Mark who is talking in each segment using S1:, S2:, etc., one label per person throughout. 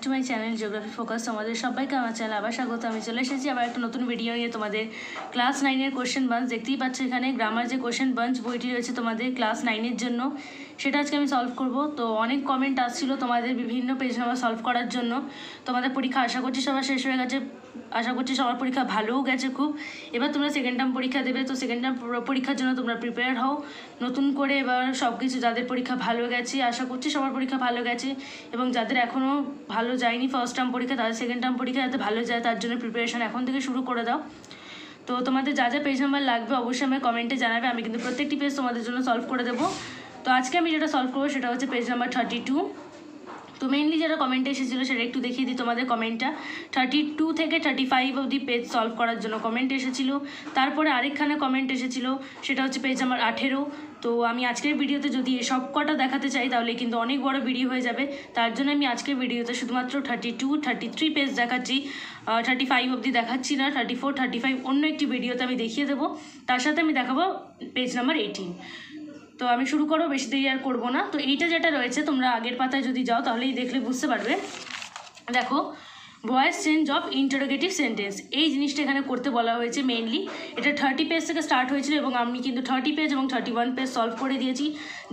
S1: To my channel geography focus. তোমাদের সবাইকে আমার চ্যানেল আবার স্বাগত। আমি চলে এসেছি আবার একটা নতুন ভিডিও নিয়ে তোমাদের ক্লাস 9-এর কোশ্চেন বাঞ্চ। দেখতেই পাচ্ছ এখানে গ্রামার যে কোশ্চেন বাঞ্চ বইটি রয়েছে তোমাদের ক্লাস 9-এর জন্য, সেটা আজকে আমি সলভ করব। তো অনেক কমেন্ট আসছিল তোমাদের বিভিন্ন পেজ নাম্বার সলভ করার জন্য। তোমাদের পরীক্ষা আশা করছি সবার শেষ হয়ে গেছে, আশা করছি সবার পরীক্ষা ভালোও গেছে খুব। এবার তোমরা সেকেন্ড টার্ম পরীক্ষা দেবে, তো সেকেন্ড টার্ম পরীক্ষার জন্য তোমরা প্রিপেয়ার হও নতুন করে। এবার সব কিছু যাদের পরীক্ষা ভালো গেছে, আশা করছি সবার পরীক্ষা ভালো গেছে, এবং যাদের এখনও ভালো যায়নি ফার্স্ট টার্ম পরীক্ষা, তাদের সেকেন্ড টার্ম পরীক্ষা যাতে ভালো যায় তার জন্য প্রিপারেশন এখন থেকে শুরু করে দাও। তো তোমাদের যা যা পেজ নাম্বার লাগবে অবশ্যই আমি কমেন্টে জানাবে, আমি কিন্তু প্রত্যেকটি পেজ তোমাদের জন্য সলভ করে দেবো। তো আজকে আমি যেটা সলভ করবো সেটা হচ্ছে পেজ নাম্বার 32। তো মেনলি যেটা কমেন্টে এসেছিলো সেটা একটু দেখিয়ে দিই তোমাদের। কমেন্টটা 32 থেকে 35 অবধি পেজ সলভ করার জন্য কমেন্ট এসেছিলো। তারপরে আরেকখানে কমেন্ট এসেছিলো, সেটা হচ্ছে পেজ নাম্বার 18। তো আমি আজকের ভিডিওতে যদি সব কটা দেখাতে চাই তাহলে কিন্তু অনেক বড় ভিডিও হয়ে যাবে, তার জন্য আমি আজকের ভিডিওতে শুধুমাত্র 32, 33 পেজ দেখাচ্ছি, 35 অবধি দেখাচ্ছি না। 34, 35 অন্য একটি ভিডিওতে আমি দেখিয়ে দেবো, তার সাথে আমি দেখাবো পেজ নাম্বার 18। তো আমি শুরু করবো, বেশি দেরি আর করবো না। তো এইটা যেটা রয়েছে তোমরা আগের পাতায় যদি যাও তাহলেই দেখলে বুঝতে পারবে। দেখো, voice change of interrogative sentence, এই জিনিসটা এখানে করতে বলা হয়েছে মেনলি। এটা 30 পেজ থেকে স্টার্ট হয়েছিল এবং আমি কিন্তু 30 পেজ এবং 31 পেজ সলভ করে দিয়েছি।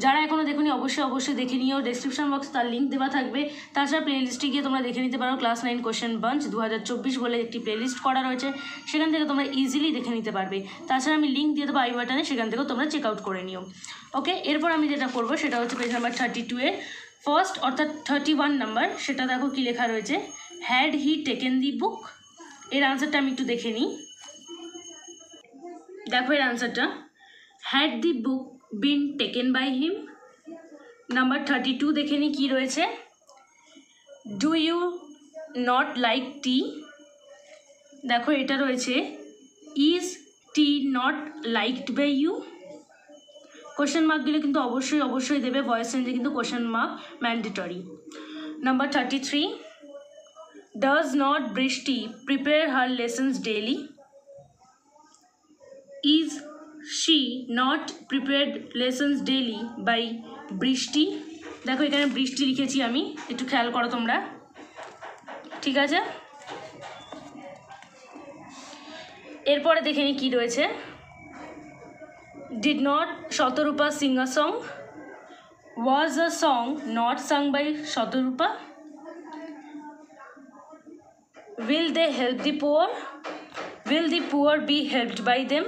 S1: যারা এখনও দেখুনি অবশ্যই দেখে নিও, ডেসক্রিপশন বক্স তার লিঙ্ক দেওয়া থাকবে। তাছাড়া প্লেলিস্টে গিয়ে তোমরা দেখে নিতে পারো, ক্লাস 9 কোশ্চেন বাঞ্চ 2024 বলে একটি প্লেলিস্ট করা রয়েছে, সেখান থেকে তোমরা ইজিলি দেখে নিতে পারবে। তাছাড়া আমি লিঙ্ক দিয়ে দেবো আই বাটনে, সেখান থেকেও তোমরা চেক আউট করে নিও। ওকে, এরপর আমি যেটা করবো সেটা হচ্ছে পেজ নাম্বার 32 এর ফার্স্ট অর্থাৎ 31 নাম্বার। সেটা দেখো কি লেখা রয়েছে, হ্যাড হি টেকেন দি বুক। এর আনসারটা আমি একটু দেখে নিই। দেখো এর আনসারটা, had the book been taken by him. Number 32 দেখে নিই কী রয়েছে, do you not like it. দেখো এটা রয়েছে, is it not liked by you. Question mark দিলে কিন্তু অবশ্যই দেবে, ভয়েস চেঞ্জে কিন্তু question mark mandatory. Number 33, does not Brishti prepare her lessons daily? Is she not prepared lessons daily by Brishti? দেখো এখানে বৃষ্টি লিখেছি আমি, একটু খেয়াল করো তোমরা, ঠিক আছে। এরপরে দেখে নিই কী রয়েছে, did not Shatarupa sing a song? Was a song not sung by Shatarupa? Will they help the poor? Will the poor be helped by them?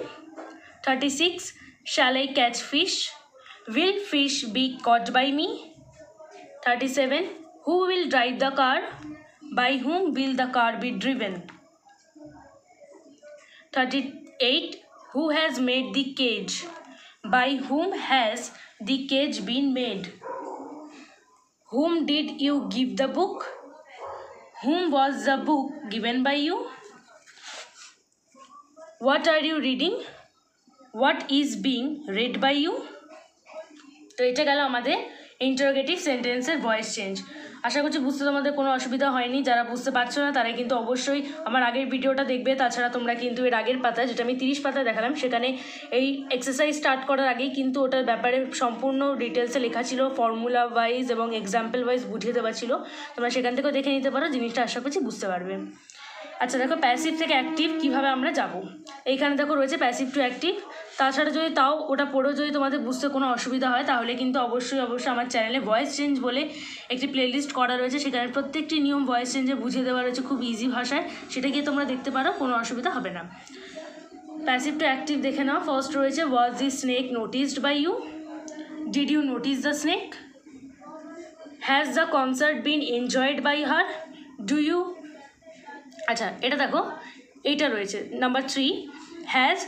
S1: 36, shall I catch fish? Will fish be caught by me? 37, who will drive the car? By whom will the car be driven? 38, who has made the cage? By whom has the cage been made? Whom did you give the book? Whom was the book given by you? What are you reading? What is being read by you? তো এটা গেল আমাদের interrogative সেন্টেন্সের voice change. আশা করছি বুঝতে তোমাদের কোনো অসুবিধা হয়নি। যারা বুঝতে পারছো না তারা কিন্তু অবশ্যই আমার আগের ভিডিওটা দেখবে। তাছাড়া তোমরা কিন্তু এর আগের পাতা, যেটা আমি 30 পাতায় দেখালাম, সেখানে এই এক্সারসাইজ স্টার্ট করার আগেই কিন্তু ওটার ব্যাপারে সম্পূর্ণ ডিটেলসে লেখা ছিল, ফর্মুলা ওয়াইজ এবং এক্সাম্পল ওয়াইজ বুঝিয়ে দেওয়া ছিল। তোমরা সেখান থেকেও দেখে নিতে পারো, জিনিসটা আশা করছি বুঝতে পারবে। আচ্ছা দেখো, প্যাসিভ থেকে অ্যাক্টিভ কীভাবে আমরা যাব, এইখানে দেখো রয়েছে প্যাসিভ টু অ্যাক্টিভ। তাছাড়া যদি তাও ওটা পড়েও যদি তোমাদের বুঝতে কোনো অসুবিধা হয় তাহলে কিন্তু অবশ্যই আমার চ্যানেলে ভয়েস চেঞ্জ বলে একটি প্লেলিস্ট করা রয়েছে, সেখানে প্রত্যেকটি নিয়ম ভয়েস চেঞ্জে বুঝিয়ে দেওয়া রয়েছে খুব ইজি ভাষায়, সেটা গিয়ে তোমরা দেখতে পারো, কোনো অসুবিধা হবে না। প্যাসিভ টু অ্যাক্টিভ দেখে নাও। ফার্স্ট রয়েছে, was the snake noticed by you? Did you notice the snake? Has the concert been enjoyed by her? Do you, আচ্ছা এটা দেখো, এইটা রয়েছে number 3, has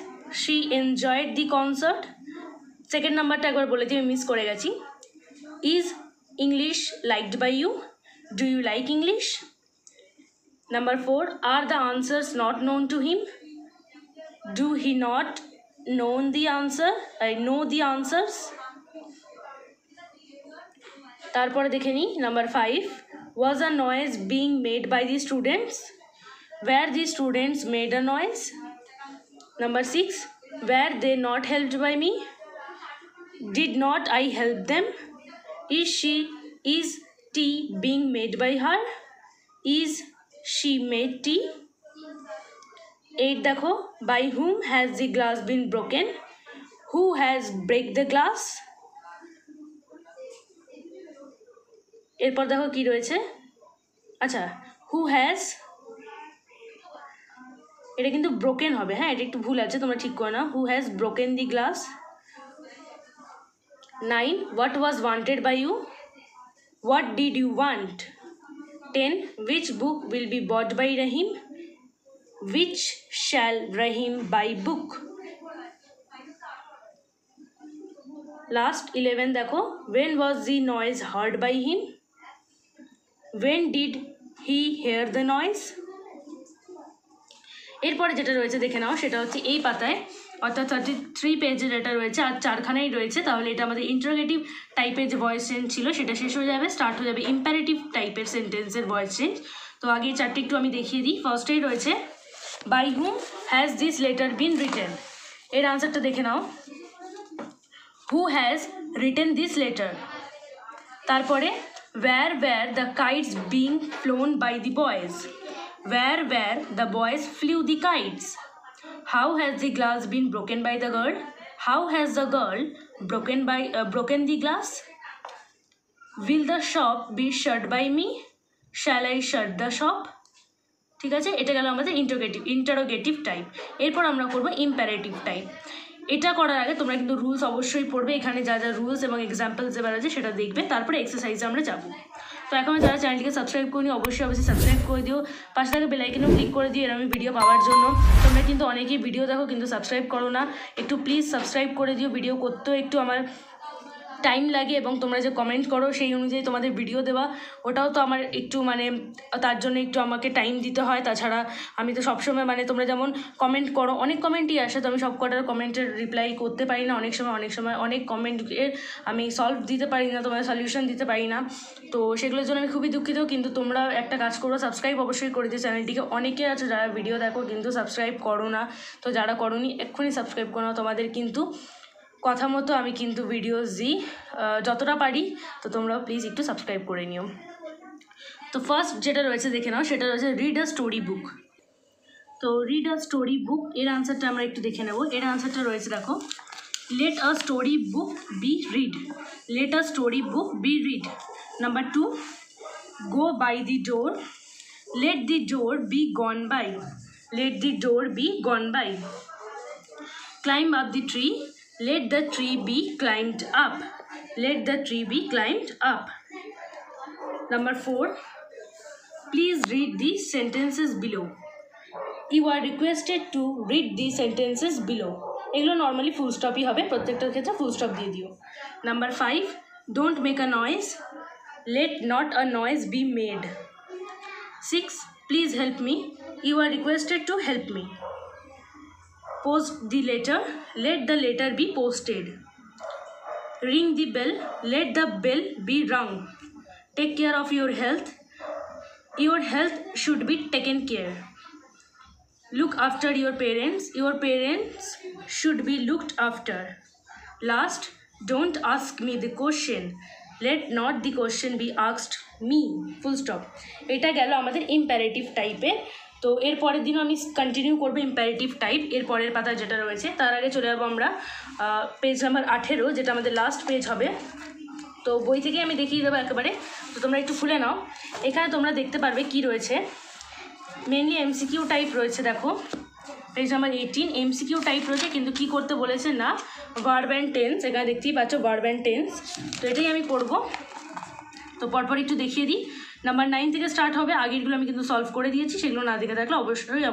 S1: she enjoyed the concert? Second নাম্বারটা একবার বলে দিয়ে আমি মিস করে গেছি, is English liked by you? Do you like English? Number 4, are the answers not known to him? Do he not known the answer, no the answers? তারপরে দেখে নিই number 5, was a noise being made by the students? Were the students made a noise? Number 6, were they not helped by me? Did not I help them? Is tea being made by her? Is she made tea. 8 দেখো, by whom has the glass been broken, who has break the glass. এরপর দেখো কি রয়েছে, আচ্ছা who has, এটা কিন্তু broken হবে, হ্যাঁ এটা একটু ভুল আছে, তোমরা ঠিক করে নাও। Who has broken the glass. 9 what was wanted by you, what did you want. 10 which book will be bought by Rahim, which shall Rahim buy book। Last 11 দেখো, when was the noise heard by him, when did he hear the noise। এরপরে যেটা রয়েছে দেখে নাও, সেটা হচ্ছে এই পাতায় অর্থাৎ 33 পেজের এটা রয়েছে, আর 4খানাই রয়েছে, তাহলে এটা আমাদের ইন্টারোগেটিভ টাইপের যে ভয়েস চেঞ্জ ছিল সেটা শেষ হয়ে যাবে, স্টার্ট হয়ে যাবে ইম্পারেটিভ টাইপের সেন্টেন্সের ভয়েস চেঞ্জ। তো আগে এই 4টে একটু আমি দেখিয়ে দিই। ফার্স্টেই রয়েছে by whom has this letter been written, এর আনসারটা দেখে নাও, who has written this letter. তারপরে where were the kites being flown by the boys, where were the boys flew the kites। How has the glass been broken by the girl, how has the girl broken the glass। Will the shop be shut by me, shall I shut the shop। ঠিক আছে, এটা গেল আমাদের interrogative type. এরপর আমরা করব imperative type. এটা করার আগে তোমরা কিন্তু রুলস অবশ্যই পড়বে, এখানে যা যা রুলস এবং এক্সাম্পলস যে আছে সেটা দেখবে, তারপরে এক্সারসাইজে আমরা যাবো। তো এখন যারা চ্যানেলটিকে সাবস্ক্রাইব করিনি অবশ্যই সাবস্ক্রাইব করে দিও, পাশে থাকা বেল আইকনেও ক্লিক করে দিও এরকম ভিডিও পাওয়ার জন্য। তোমরা কিন্তু অনেকেই ভিডিও দেখো কিন্তু সাবস্ক্রাইব করো না, একটু প্লিজ সাবস্ক্রাইব করে দিও। ভিডিও করতেও একটু আমার টাইম লাগে এবং তোমরা যে কমেন্ট করো সেই অনুযায়ী তোমাদের ভিডিও দেওয়া, ওটাও তো আমার একটু তার জন্য একটু আমাকে টাইম দিতে হয়। তাছাড়া আমি তো সবসময় তোমরা যেমন কমেন্ট করো, অনেক কমেন্টই আসে, তো আমি সব কটার কমেন্টের রিপ্লাই করতে পারি না, অনেক সময় অনেক কমেন্টের আমি সলভ দিতে পারি না, তোমাদের সলিউশন দিতে পারি না, তো সেগুলোর জন্য আমি খুবই দুঃখিত। কিন্তু তোমরা একটা কাজ করো, সাবস্ক্রাইব অবশ্যই করে দিও চ্যানেলটিকে। অনেকে আছে যারা ভিডিও দেখো কিন্তু সাবস্ক্রাইব করো না, তো যারা করোনি এক্ষুনি সাবস্ক্রাইব করো না, তোমাদের কিন্তু কথা মতো আমি কিন্তু ভিডিওস দিই যতটা পারি, তো তোমরাও প্লিজ একটু সাবস্ক্রাইব করে নিও। তো ফার্স্ট যেটা রয়েছে দেখে নাও, সেটা রয়েছে রিড আ স্টোরি বুক। তো রিড আ স্টোরি বুক এর আনসারটা আমরা একটু দেখে নেব। এর আনসারটা রয়েছে দেখো, let a story book be read, let a story book be read. Number 2, go by the door, let the door be gone by, let the door be gone by. Climb up the tree, let the tree be climbed up, let the tree be climbed up। Number 4, please read the sentences below, you are requested to read the sentences below। এগুলো normally ফুল স্টপই হবে, প্রত্যেকটার ক্ষেত্রে full stop দিয়ে দিও। Number 5, don't make a noise, let not a noise be made। 6, please help me, you are requested to help me। Post the letter, let the letter be posted। Ring the bell, let the bell be rung। Take care of your health should be taken care। Look after your parents should be looked after। Last, don't ask me the question, let not the question be asked me। Full stop। এটা গেল আমাদের imperative টাইপের। তো এর পরের দিনও আমি continue করবো ইম্পারেটিভ টাইপ, এর পরের পাতা যেটা রয়েছে। তার আগে চলে যাবো আমরা পেজ নাম্বার 18, যেটা আমাদের লাস্ট পেজ হবে। তো বই থেকে আমি দেখিয়ে দেবো একেবারে, তো তোমরা একটু খুলে নাও। এখানে তোমরা দেখতে পারবে কি রয়েছে, মেনলি এমসিকিউ টাইপ রয়েছে। দেখো পেজ নাম্বার 18 এমসিকিউ টাইপ রয়েছে, কিন্তু কি করতে বলেছে না, ভার্ব অ্যান্ড টেন্স। এখানে দেখতেই পাচ্ছ ভার্ব অ্যান্ড টেন্স, তো এটাই আমি করব। তো পরপর একটু দেখিয়ে দিই। নাম্বার 9 থেকে স্টার্ট হবে, আগেরগুলো আমি কিন্তু সলভ করে দিয়েছি, সেগুলো না দেখে থাকলে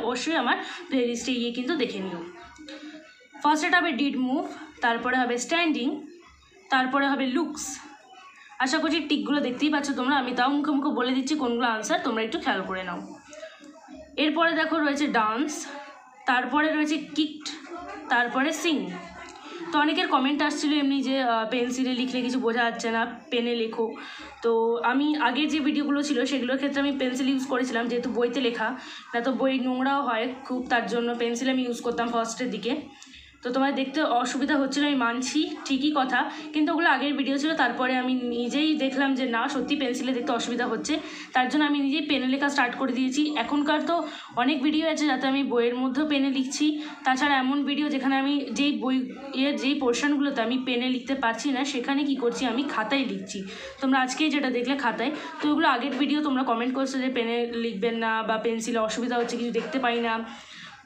S1: অবশ্যই আমার প্লেলিস্টে গিয়ে কিন্তু দেখে নিও। ফার্স্ট এটা হবে ডিড মুভ, তারপরে হবে স্ট্যান্ডিং, তারপরে হবে লুকস। আশা করছি টিকগুলো দেখতেই পাচ্ছ তোমরা, আমি তাও মুখে মুখে বলে দিচ্ছি কোনগুলো আনসার, তোমরা একটু খেয়াল করে নাও। এরপরে দেখো রয়েছে ডান্স, তারপরে রয়েছে কিকড, তারপরে সিং। তো অনেকের কমেন্ট আসছিলো এমনি যে পেন্সিলে লিখলে কিছু বোঝা যাচ্ছে না, পেনে লেখো। তো আমি আগের যে ভিডিওগুলো ছিল সেগুলোর ক্ষেত্রে আমি পেন্সিল ইউজ করেছিলাম, যেহেতু বইতে লেখা, না তো বই নোংরাও হয় খুব, তার জন্য পেন্সিল আমি ইউজ করতাম ফার্স্টের দিকে। তো তোমার দেখতে অসুবিধা হচ্ছিলো আমি মানছি, ঠিকই কথা, কিন্তু ওগুলো আগের ভিডিও ছিল। তারপরে আমি নিজেই দেখলাম যে না, সত্যি পেন্সিলে দেখতে অসুবিধা হচ্ছে, তার জন্য আমি নিজেই পেনে লেখা স্টার্ট করে দিয়েছি। এখনকার তো অনেক ভিডিও আছে যাতে আমি বইয়ের মধ্যেও পেনে লিখছি, তাছাড়া এমন ভিডিও যেখানে আমি যেই যেই পোর্শনগুলোতে আমি পেনে লিখতে পারছি না সেখানে কি করছি, আমি খাতায় লিখছি। তোমরা আজকেই যেটা দেখলে খাতায়, তো ওগুলো আগের ভিডিও তোমরা কমেন্ট করছো যে পেনে লিখবেন না বা পেন্সিলে অসুবিধা হচ্ছে, কিছু দেখতে পাই না,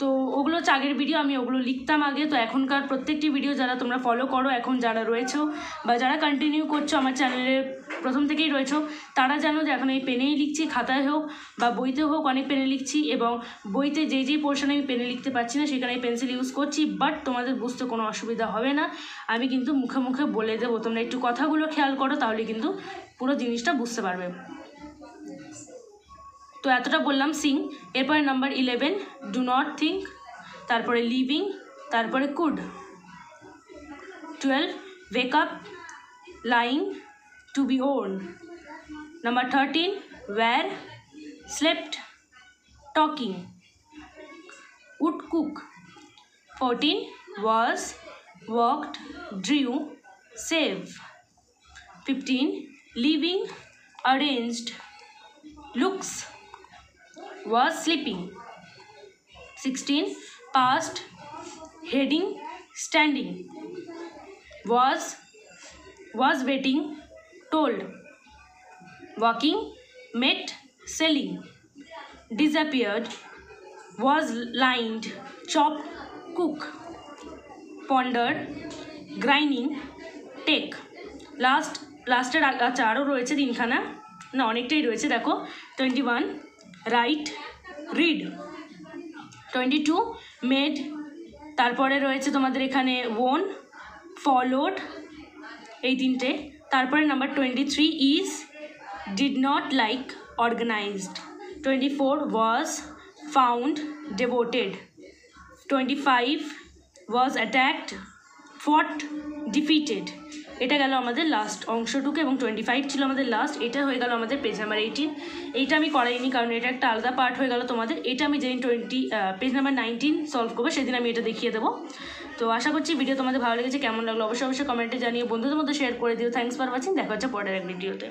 S1: তো ওগুলো হচ্ছে আগের ভিডিও, আমি ওগুলো লিখতাম আগে। তো এখনকার প্রত্যেকটি ভিডিও যারা তোমরা ফলো করো, এখন যারা রয়েছো বা যারা কন্টিনিউ করছো আমার চ্যানেলে প্রথম থেকেই রয়েছো, তারা জানো যে এখন এই পেনেই লিখছি, খাতায় হোক বা বইতে হোক অনেক পেনে লিখছি, এবং বইতে যেই পোর্শনে আমি পেনে লিখতে পারছি না সেখানে পেন্সিল ইউজ করছি। বাট তোমাদের বুঝতে কোনো অসুবিধা হবে না, আমি কিন্তু মুখে মুখে বলে দেবো, তোমরা একটু কথাগুলো খেয়াল করো, তাহলে কিন্তু পুরো জিনিসটা বুঝতে পারবে। তো এতটা বললাম সিং। এরপরে নাম্বার 11 ডু নট থিঙ্ক, তারপরে লিভিং, তারপরে could. 12 wake up, lying, to be own. Number 13 were, slept, talking, would cook. 14 was, walked, drew, save. 15 living, arranged, looks, was sleeping. 16 past, heading, standing, was waiting, told, walking, met, selling, disappeared, was lined, chopped, cook, pondered, grinding, take. লাস্টের আচ্ছা আরও রয়েছে তিনখানা, না অনেকটাই রয়েছে দেখো। 21 right, read. 22 made, তারপরে রয়েছে তোমাদের এখানে ওন, ফলোড, এই তিনটে। তারপরে number 23 is, did not like, organised. 24 was, found, devoted. 25 was attacked, fought, defeated. এটা গেল আমাদের লাস্ট অংশটুকু, এবং 25 ছিল আমাদের লাস্ট। এটা হয়ে গেল আমাদের পেজ নাম্বার 18। এইটা আমি করাইনি কারণ এটা একটা আলাদা পার্ট হয়ে গেল তোমাদের। এটা আমি যেদিন পেজ নাম্বার 19 সলভ করবো সেদিন আমি এটা দেখিয়ে দেবো। তো আশা করছি ভিডিও তোমাদের ভালো লেগেছে, কেমন লাগলো অবশ্যই কমেন্টে জানিয়ে, বন্ধুদের মধ্যে শেয়ার করে দিও। থ্যাংকস ফর ওয়াচিং, দেখা হচ্ছে পরের এক ভিডিওতে।